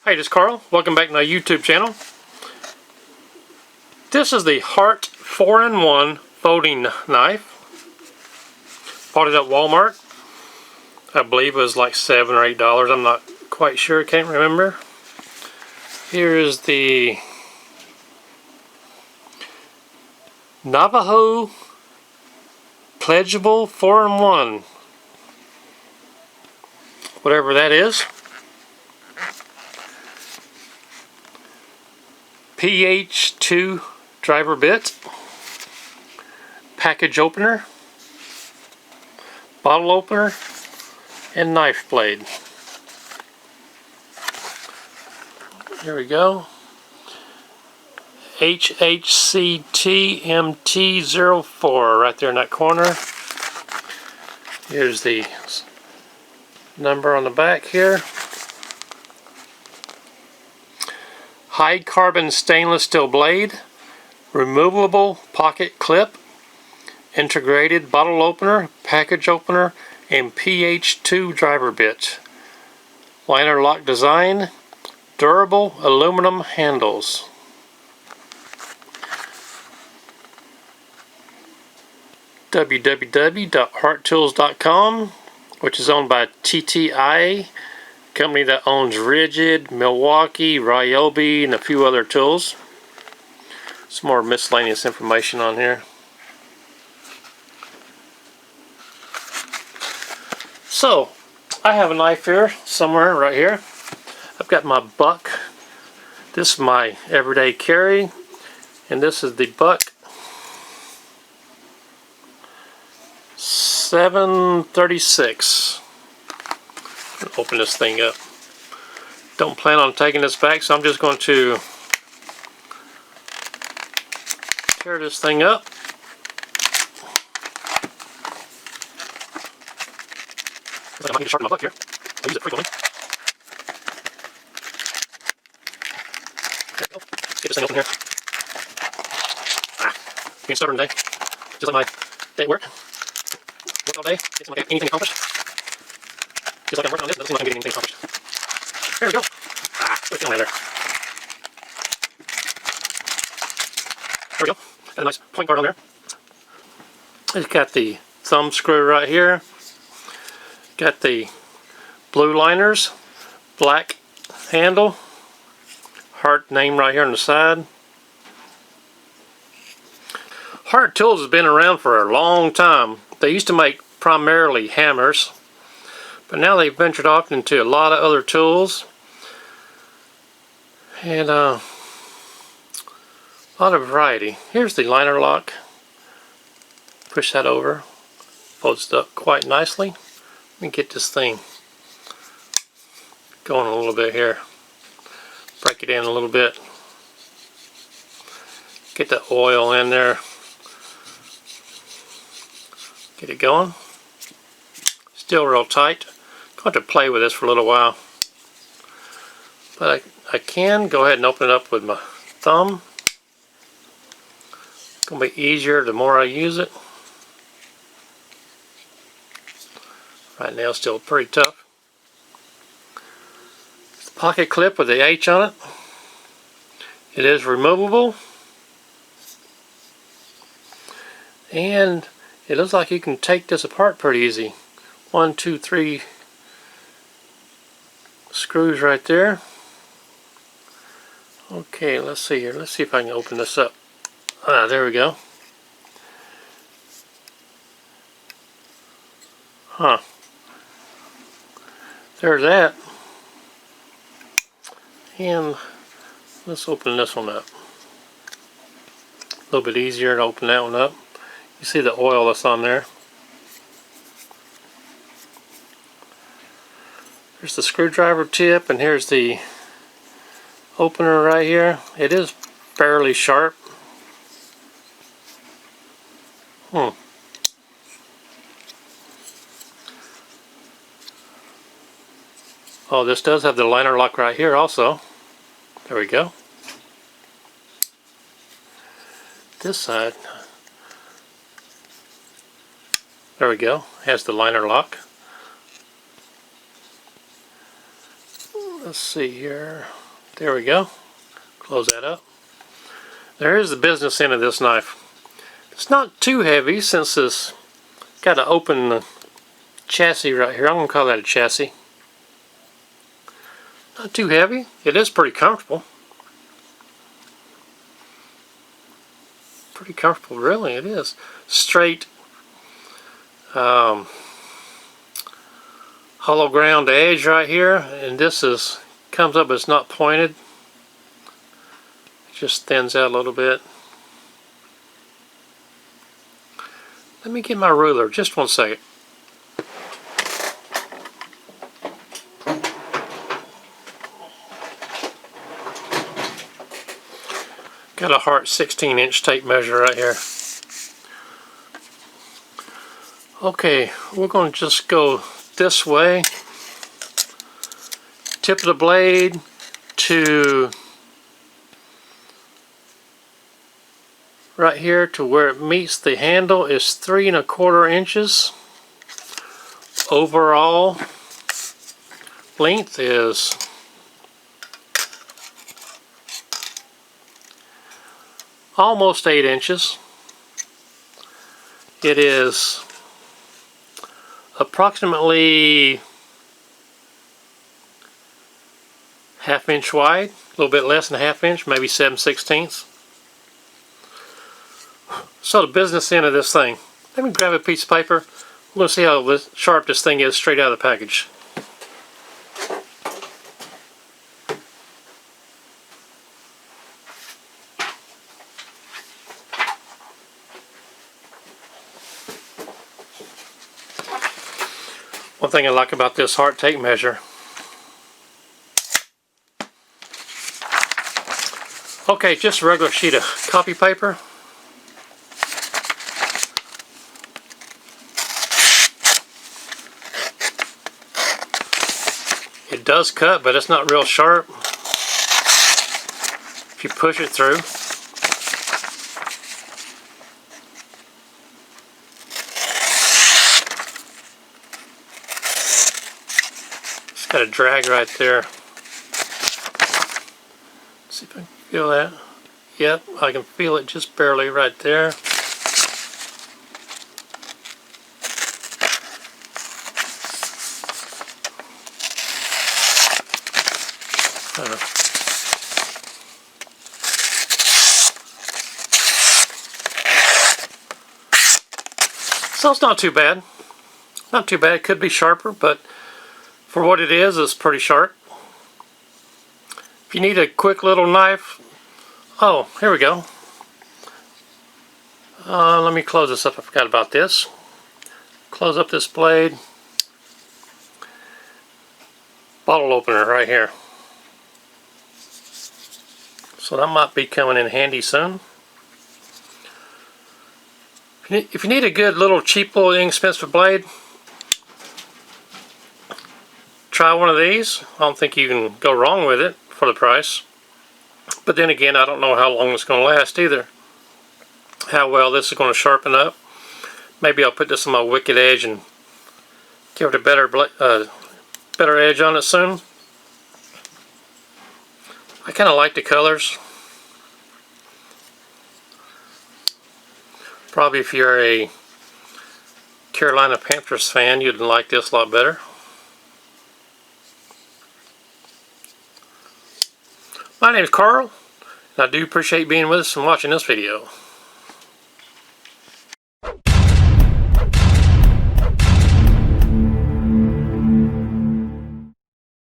Hi, this is Carl. Welcome back to my YouTube channel. This is the Hart 4-in-1 folding knife. Bought it at Walmart. I believe it was like $7 or $8. I'm not quite sure. Can't remember. Here is the Navajo Pledgeable 4-in-1. Whatever that is. PH2 driver bit, package opener, bottle opener, and knife blade. Here we go. HHCTMT04 right there in that corner. Here's the number on the back here. High carbon stainless steel blade, removable pocket clip, integrated bottle opener, package opener, and PH2 driver bit. Liner lock design, durable aluminum handles. www.harttools.com, which is owned by TTI, company that owns Rigid, Milwaukee, Ryobi, and a few other tools. Some more miscellaneous information on here. So, I have a knife here, somewhere right here. I've got my buck. This is my everyday carry, and this is the buck 736. Open this thing up. Don't plan on taking this back, so I'm just going to tear this thing up. I might need to sharpen my buck here. I use it frequently. There we go. Let's get this thing open here. Being stubborn today. Just like my day at work. Work all day. Get anything accomplished. Just like I'm working on this, it doesn't seem like I'm getting anything accomplished. There we go. What's going on there? There we go. Got a nice point guard on there. It's got the thumb screw right here. Got the blue liners, black handle, Hart name right here on the side. Hart Tools has been around for a long time. They used to make primarily hammers, but now they've ventured off into a lot of other tools. And a lot of variety. Here's the liner lock. Push that over. Folds it up quite nicely. Let me get this thing going a little bit here. Break it in a little bit. Get the oil in there. Get it going. Still real tight. Going to play with this for a little while. But I can go ahead and open it up with my thumb. It's going to be easier the more I use it. Right now it's still pretty tough. It's the pocket clip with the H on it. It is removable. And it looks like you can take this apart pretty easy. 1, 2, 3 screws right there. Okay, let's see here. Let's see if I can open this up. There we go. Huh. There's that. And let's open this one up. A little bit easier to open that one up. You see the oil that's on there. There's the screwdriver tip, and here's the opener right here. It is fairly sharp. Oh, this does have the liner lock right here also. There we go. This side, there we go, has the liner lock. Let's see here. There we go. Close that up. There is the business end of this knife. It's not too heavy since it's got an open chassis right here. I'm going to call that a chassis. Not too heavy. It is pretty comfortable. Pretty comfortable, really. It is. Straight hollow ground edge right here, and this is comes up, but it's not pointed. It just thins out a little bit. Let me get my ruler, just one second. Got a Hart 16-inch tape measure right here. Okay, we're going to just go this way. Tip of the blade to right here to where it meets the handle is 3 1/4 inches. Overall length is almost 8 inches. It is approximately 1/2 inch wide, a little bit less than 1/2 inch, maybe 7/16. So the business end of this thing. Let me grab a piece of paper. We're going to see how sharp this thing is straight out of the package. One thing I like about this Hart tape measure. Okay, just a regular sheet of copy paper. It does cut, but it's not real sharp. If you push it through. It's got a drag right there. Let's see if I can feel that. Yep, I can feel it just barely right there. So it's not too bad. Not too bad. It could be sharper, but for what it is, it's pretty sharp. If you need a quick little knife, oh, here we go. Let me close this up. I forgot about this. Close up this blade. Bottle opener right here. So that might be coming in handy soon. If you need a good little cheap little inexpensive blade, try one of these. I don't think you can go wrong with it for the price. But then again, I don't know how long it's going to last either. How well this is going to sharpen up. Maybe I'll put this on my wicked edge and give it a better edge on it soon. I kind of like the colors. Probably if you're a Carolina Panthers fan, you'd like this a lot better. My name is Carl, and I do appreciate being with us and watching this video.